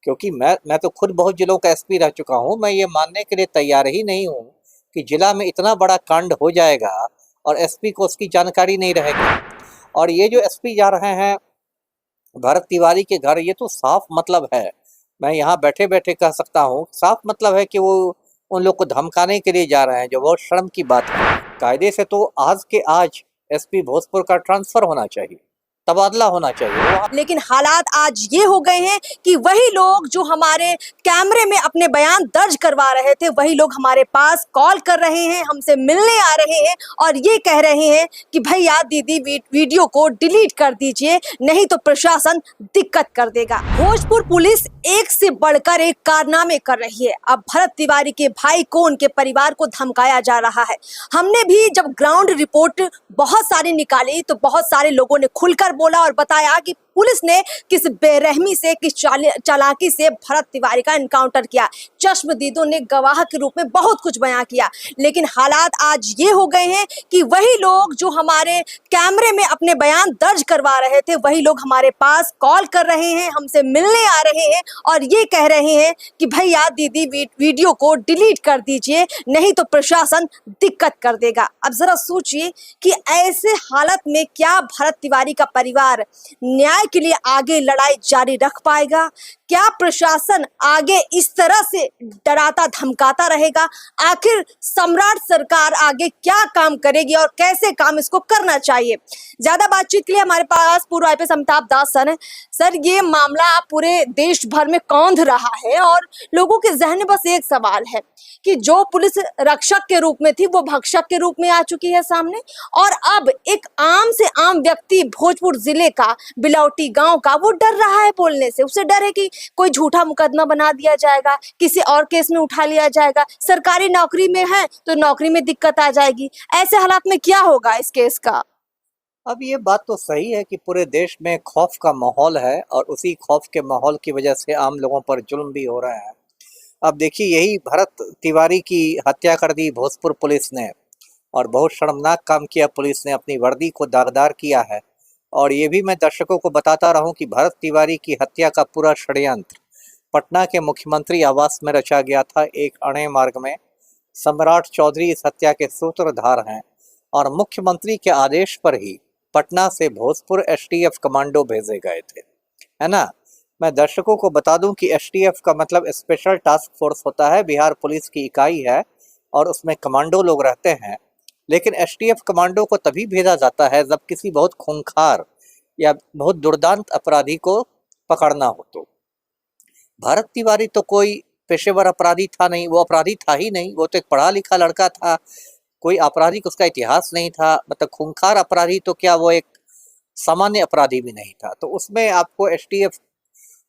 क्योंकि मैं तो खुद बहुत जिलों का एसपी रह चुका हूँ। मैं ये मानने के लिए तैयार ही नहीं हूँ कि जिला में इतना बड़ा कांड हो जाएगा और एसपी को उसकी जानकारी नहीं रहेगी। और ये जो एसपी जा रहे हैं भरत तिवारी के घर, ये तो साफ मतलब है, मैं यहाँ बैठे बैठे कह सकता हूँ, साफ मतलब है कि वो उन लोग को धमकाने के लिए जा रहे हैं, जो बहुत शर्म की बात है। कायदे से तो आज के आज एसपी भोजपुर का ट्रांसफर होना चाहिए, तबादला होना चाहिए। लेकिन हालात आज ये हो गए हैं कि वही लोग जो हमारे कैमरे में अपने बयान दर्ज करवा रहे थे, वही लोग हमारे पास कॉल कर रहे हैं, हमसे मिलने आ रहे हैं और ये कह रहे हैं कि भैया दीदी वीडियो को डिलीट कर दीजिए, नहीं तो प्रशासन दिक्कत कर देगा। भोजपुर पुलिस एक से बढ़कर एक कारनामे कर रही है। अब भरत तिवारी के भाई को, उनके परिवार को धमकाया जा रहा है। हमने भी जब ग्राउंड रिपोर्ट बहुत सारी निकाली तो बहुत सारे लोगों ने खुलकर बोला और बताया कि पुलिस ने किस बेरहमी से, किस चालाकी से भरत तिवारी का एनकाउंटर किया। चश्मदीदों ने गवाह के रूप में बहुत कुछ बयां किया। लेकिन हालात आज ये हो गए हैं कि वही लोग जो हमारे कैमरे में अपने बयान दर्ज करवा रहे थे, वही लोग हमारे पास कॉल कर रहे हैं, हमसे मिलने आ रहे हैं और ये कह रहे हैं कि भैया दीदी वीडियो को डिलीट कर दीजिए, नहीं तो प्रशासन दिक्कत कर देगा। अब जरा सोचिए कि ऐसे हालत में क्या भरत तिवारी का परिवार न्याय के लिए आगे लड़ाई जारी रख पाएगा? क्या प्रशासन आगे इस तरह से डराता धमकाता रहेगा? आखिर सम्राट सरकार आगे क्या काम करेगी और कैसे काम इसको करना चाहिए? ज्यादा बातचीत के लिए हमारे पास पूर्व आईपीएस अमिताभ दास सर है। सर, ये मामला पूरे देश भर में कौंध रहा है और लोगों के जहन में बस एक सवाल है कि जो पुलिस रक्षक के रूप में थी वो भक्षक के रूप में आ चुकी है सामने, और अब एक आम से आम व्यक्ति भोजपुर जिले का बिलौटी गांव का वो डर रहा है बोलने से। उसे डर है कि कोई झूठा मुकदमा बना दिया जाएगा, किसी और केस में उठा लिया जाएगा, सरकारी नौकरी में है तो नौकरी में दिक्कत आ जाएगी। ऐसे हालात में क्या होगा इस केस का? अब ये बात तो सही है कि पूरे देश में खौफ का माहौल है और उसी खौफ के माहौल की वजह से आम लोगों पर जुल्म भी हो रहा है। अब देखिए, यही भरत तिवारी की हत्या कर दी भोजपुर पुलिस ने और बहुत शर्मनाक काम किया पुलिस ने, अपनी वर्दी को दागदार किया है। और ये भी मैं दर्शकों को बताता रहूं कि भरत तिवारी की हत्या का पूरा षड्यंत्र पटना के मुख्यमंत्री आवास में रचा गया था, एक अणे मार्ग में। सम्राट चौधरी इस हत्या के सूत्रधार हैं और मुख्यमंत्री के आदेश पर ही पटना से भोजपुर एसटीएफ कमांडो भेजे गए थे, है ना। मैं दर्शकों को बता दूं कि एसटीएफ का मतलब स्पेशल टास्क फोर्स होता है, बिहार पुलिस की इकाई है और उसमें कमांडो लोग रहते हैं। लेकिन एसटीएफ कमांडो को तभी भेजा जाता है जब किसी बहुत खूंखार या बहुत दुर्दांत अपराधी को पकड़ना हो। तो भरत तिवारी तो कोई पेशेवर अपराधी था नहीं, वो अपराधी था ही नहीं, वो तो एक पढ़ा लिखा लड़का था, कोई आपराधिक उसका इतिहास नहीं था। मतलब खूंखार अपराधी तो क्या, वो एक सामान्य अपराधी भी नहीं था। तो उसमें आपको एसटीएफ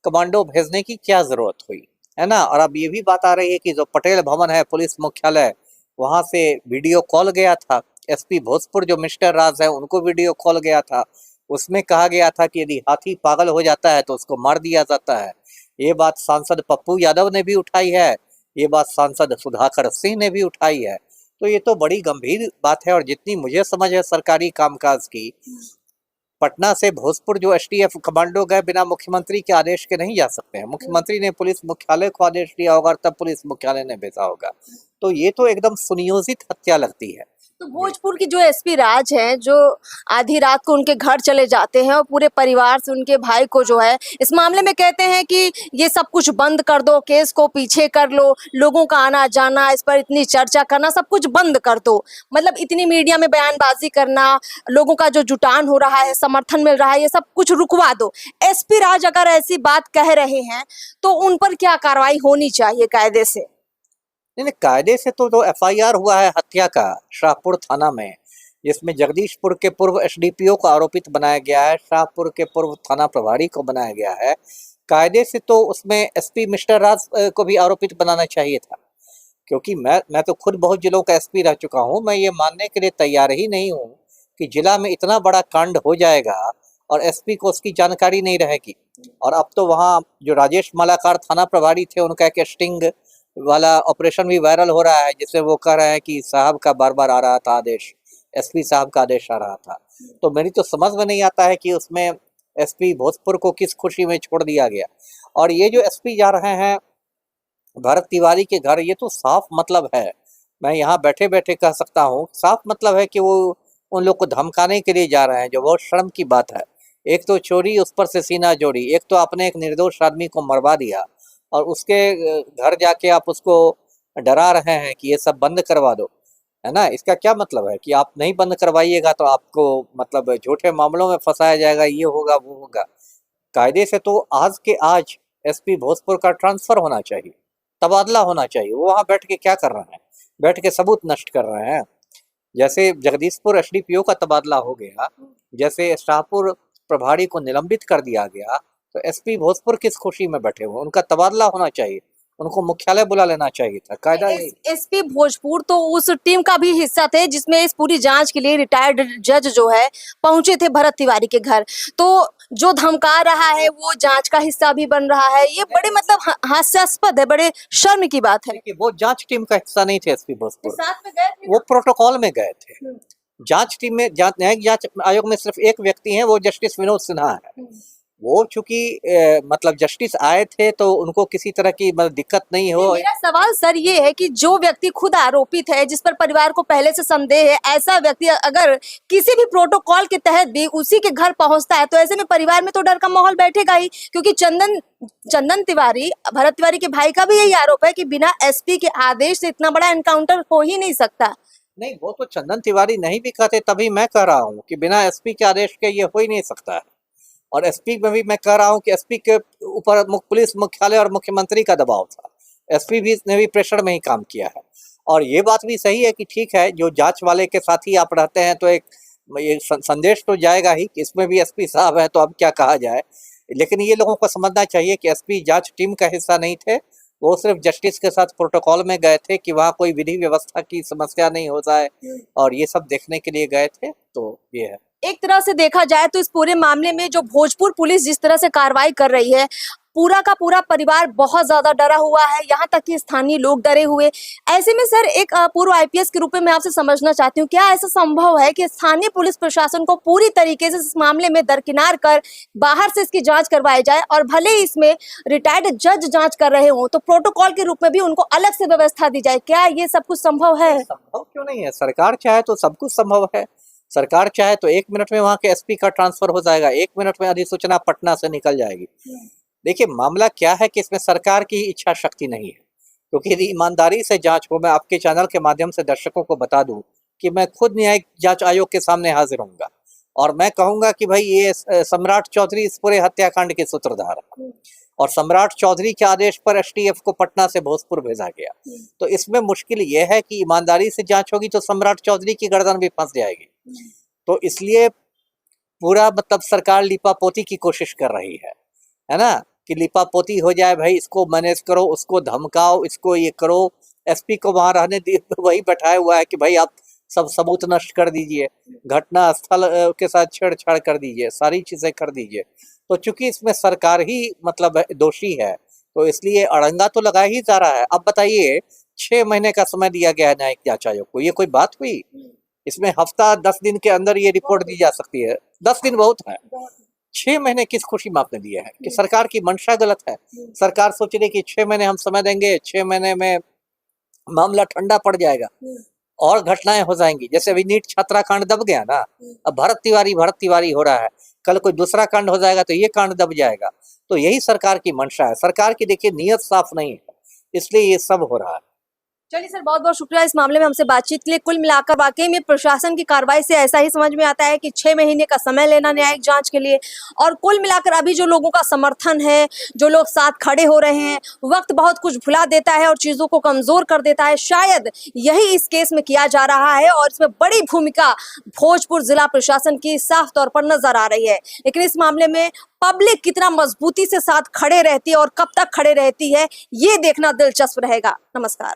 कमांडो भेजने की क्या जरूरत हुई, है ना। और अब ये भी बात आ रही है कि जो पटेल भवन है पुलिस मुख्यालय, वहां से वीडियो कॉल गया था एसपी भोजपुर जो मिस्टर राज है, उनको वीडियो कॉल गया था। उसमें कहा गया था कि यदि हाथी पागल हो जाता है तो उसको मार दिया जाता है। ये बात सांसद पप्पू यादव ने भी उठाई है, ये बात सांसद सुधाकर सिंह ने भी उठाई है। तो ये तो बड़ी गंभीर बात है। और जितनी मुझे समझ है सरकारी कामकाज की, पटना से भोजपुर जो एसटीएफ कमांडो गए बिना मुख्यमंत्री के आदेश के नहीं जा सकते हैं। मुख्यमंत्री ने पुलिस मुख्यालय को आदेश दिया होगा तब पुलिस मुख्यालय ने भेजा होगा। तो ये तो एकदम सुनियोजित हत्या लगती है। तो भोजपुर की जो एसपी राज हैं, जो आधी रात को उनके घर चले जाते हैं और पूरे परिवार से उनके भाई को जो है इस मामले में कहते हैं कि ये सब कुछ बंद कर दो, केस को पीछे कर लो, लोगों का आना जाना, इस पर इतनी चर्चा करना सब कुछ बंद कर दो। मतलब इतनी मीडिया में बयानबाजी करना, लोगों का जो जुटान हो रहा है, समर्थन मिल रहा है, ये सब कुछ रुकवा दो। एसपी राज अगर ऐसी बात कह रहे हैं तो उन पर क्या कार्रवाई होनी चाहिए कायदे से? नहीं, कायदे से तो एफआईआर हुआ है हत्या का शाहपुर थाना में, जिसमें जगदीशपुर के पूर्व एसडीपीओ को आरोपित बनाया गया है, शाहपुर के पूर्व थाना प्रभारी को बनाया गया है। कायदे से तो उसमें एसपी मिस्टर राज को भी आरोपित बनाना चाहिए था, क्योंकि मैं तो खुद बहुत जिलों का एसपी रह चुका हूँ। मैं ये मानने के लिए तैयार ही नहीं हूँ कि जिला में इतना बड़ा कांड हो जाएगा और एसपी को उसकी जानकारी नहीं रहेगी। और अब तो वहाँ जो राजेश मालाकार थाना प्रभारी थे, उनका एक स्टिंग वाला ऑपरेशन भी वायरल हो रहा है, जिससे वो कह रहे हैं कि साहब का बार बार आ रहा था आदेश, एसपी साहब का आदेश आ रहा था। तो मेरी तो समझ में नहीं आता है कि उसमें एसपी भोजपुर को किस खुशी में छोड़ दिया गया। और ये जो एसपी जा रहे हैं भरत तिवारी के घर, ये तो साफ मतलब है, मैं यहाँ बैठे बैठे कह सकता हूँ, साफ मतलब है कि वो उन लोग को धमकाने के लिए जा रहे हैं, जो बहुत शर्म की बात है। एक तो चोरी, उस पर से सीना जोड़ी, एक तो आपने एक निर्दोष आदमी को मरवा दिया और उसके घर जाके आप उसको डरा रहे हैं कि ये सब बंद करवा दो, है ना। इसका क्या मतलब है कि आप नहीं बंद करवाइएगा तो आपको मतलब झूठे मामलों में फंसाया जाएगा, ये होगा वो होगा। कायदे से तो आज के आज एसपी भोजपुर का ट्रांसफर होना चाहिए, तबादला होना चाहिए। वो वहाँ बैठ के क्या कर रहे हैं, बैठ के सबूत नष्ट कर रहे हैं। जैसे जगदीशपुर एसडीपीओ का तबादला हो गया, जैसे शाहपुर प्रभारी को निलंबित कर दिया गया, तो एसपी भोजपुर किस खुशी में बैठे हुए, उनका तबादला होना चाहिए, उनको मुख्यालय बुला लेना चाहिए था। कायदा एसपी भोजपुर तो उस टीम का भी हिस्सा थे जिसमें इस पूरी जांच के लिए रिटायर्ड जज जो है पहुंचे थे भरत तिवारी के घर। तो जो धमका रहा है वो जांच का हिस्सा भी बन रहा है, ये बड़े मतलब हास्यास्पद है, बड़े शर्म की बात है कि वो जांच टीम का हिस्सा नहीं थे एसपी भोजपुर, साथ में गए थे, वो प्रोटोकॉल में गए थे। जांच टीम में, न्यायिक जांच आयोग में सिर्फ एक व्यक्ति हैं, वो जस्टिस विनोद सिन्हा है। वो चूंकि मतलब जस्टिस आए थे तो उनको किसी तरह की मतलब दिक्कत नहीं हो। मेरा सवाल सर ये है कि जो व्यक्ति खुद आरोपित है, जिस पर परिवार को पहले से संदेह है, ऐसा व्यक्ति अगर किसी भी प्रोटोकॉल के तहत भी उसी के घर पहुंचता है तो ऐसे में परिवार में तो डर का माहौल बैठेगा ही, क्योंकि चंदन तिवारी, भरत तिवारी के भाई का भी यही आरोप है कि बिना एसपी के आदेश से इतना बड़ा एनकाउंटर हो ही नहीं सकता। नहीं, वो तो चंदन तिवारी नहीं भी कहते, तभी मैं कह रहा हूँ कि बिना एसपी के आदेश के ये हो ही नहीं सकता है। और एसपी में भी मैं कह रहा हूँ कि एसपी के ऊपर पुलिस मुख्यालय और मुख्यमंत्री का दबाव था, एसपी भी ने भी प्रेशर में ही काम किया है। और ये बात भी सही है कि ठीक है, जो जांच वाले के साथ ही आप रहते हैं तो एक ये संदेश तो जाएगा ही कि इसमें भी एसपी साहब है, तो अब क्या कहा जाए। लेकिन ये लोगों को समझना चाहिए कि एसपी जांच टीम का हिस्सा नहीं थे, वो सिर्फ जस्टिस के साथ प्रोटोकॉल में गए थे कि वहाँ कोई विधि व्यवस्था की समस्या नहीं हो जाए, और ये सब देखने के लिए गए थे। तो ये है, एक तरह से देखा जाए तो इस पूरे मामले में जो भोजपुर पुलिस जिस तरह से कार्रवाई कर रही है, पूरा का पूरा परिवार बहुत ज्यादा डरा हुआ है, यहाँ तक कि स्थानीय लोग डरे हुए। ऐसे में सर, एक पूर्व आईपीएस के रूप में मैं आपसे समझना चाहती हूँ, क्या ऐसा संभव है कि स्थानीय पुलिस प्रशासन को पूरी तरीके से इस मामले में दरकिनार कर बाहर से इसकी जांच करवाई जाए, और भले ही इसमें रिटायर्ड जज जांच कर रहे हो तो प्रोटोकॉल के रूप में भी उनको अलग से व्यवस्था दी जाए? क्या ये सब कुछ संभव है? संभव क्यों नहीं है, सरकार चाहे तो सब कुछ संभव है। सरकार चाहे तो 1 मिनट में वहाँ के एसपी का ट्रांसफर हो जाएगा, 1 मिनट में अधिसूचना पटना से निकल जाएगी। देखिए, मामला क्या है कि इसमें सरकार की इच्छा शक्ति नहीं है, क्योंकि यदि ईमानदारी से जांच हो, मैं आपके चैनल के माध्यम से दर्शकों को बता दूं कि मैं खुद न्यायिक जांच आयोग के सामने हाजिर होऊंगा और मैं कहूंगा कि भाई ये सम्राट चौधरी इस पूरे हत्याकांड के सूत्रधार है, और सम्राट चौधरी के आदेश पर एसटीएफ को पटना से भोजपुर भेजा गया। तो इसमें मुश्किल यह है कि ईमानदारी से जांच होगी तो सम्राट चौधरी की गर्दन भी फंस जाएगी। तो इसलिए पूरा मतलब सरकार लिपापोती की कोशिश कर रही है ना, कि लिपापोती हो जाए, भाई इसको मैनेज करो, उसको धमकाओ, इसको ये करो। एसपी को वहां रहने वही बैठाया हुआ है कि भाई आप सब सबूत नष्ट कर दीजिए, घटना स्थल के साथ छेड़छाड़ कर दीजिए, सारी चीजें कर दीजिए। तो चूंकि इसमें सरकार ही मतलब दोषी है, तो इसलिए अड़ंगा तो लगा ही जा रहा है। अब बताइए, 6 महीने का समय दिया गया है न्यायिक जांच आयोग को, ये कोई बात हुई? इसमें हफ्ता 10 दिन के अंदर ये रिपोर्ट दी जा सकती है। 10 दिन बहुत है, 6 महीने किस खुशी में आपने दिए हैं? कि सरकार की मंशा गलत है। सरकार सोच रही कि 6 महीने हम समय देंगे, 6 महीने में मामला ठंडा पड़ जाएगा और घटनाएं हो जाएंगी। जैसे अभी नीट छात्रा कांड दब गया ना, अब भरत तिवारी हो रहा है, कल कोई दूसरा कांड हो जाएगा तो ये कांड दब जाएगा। तो यही सरकार की मंशा है। सरकार की देखिए नीयत साफ नहीं है, इसलिए ये सब हो रहा है। चलिए सर, बहुत बहुत शुक्रिया इस मामले में हमसे बातचीत के लिए। कुल मिलाकर वाकई में प्रशासन की कार्रवाई से ऐसा ही समझ में आता है कि 6 महीने का समय लेना न्यायिक जांच के लिए, और कुल मिलाकर अभी जो लोगों का समर्थन है, जो लोग साथ खड़े हो रहे हैं, वक्त बहुत कुछ भुला देता है और चीजों को कमजोर कर देता है। शायद यही इस केस में किया जा रहा है और इसमें बड़ी भूमिका भोजपुर जिला प्रशासन की साफ तौर पर नजर आ रही है। लेकिन इस मामले में पब्लिक कितना मजबूती से साथ खड़े रहती है और कब तक खड़े रहती है, ये देखना दिलचस्प रहेगा। नमस्कार।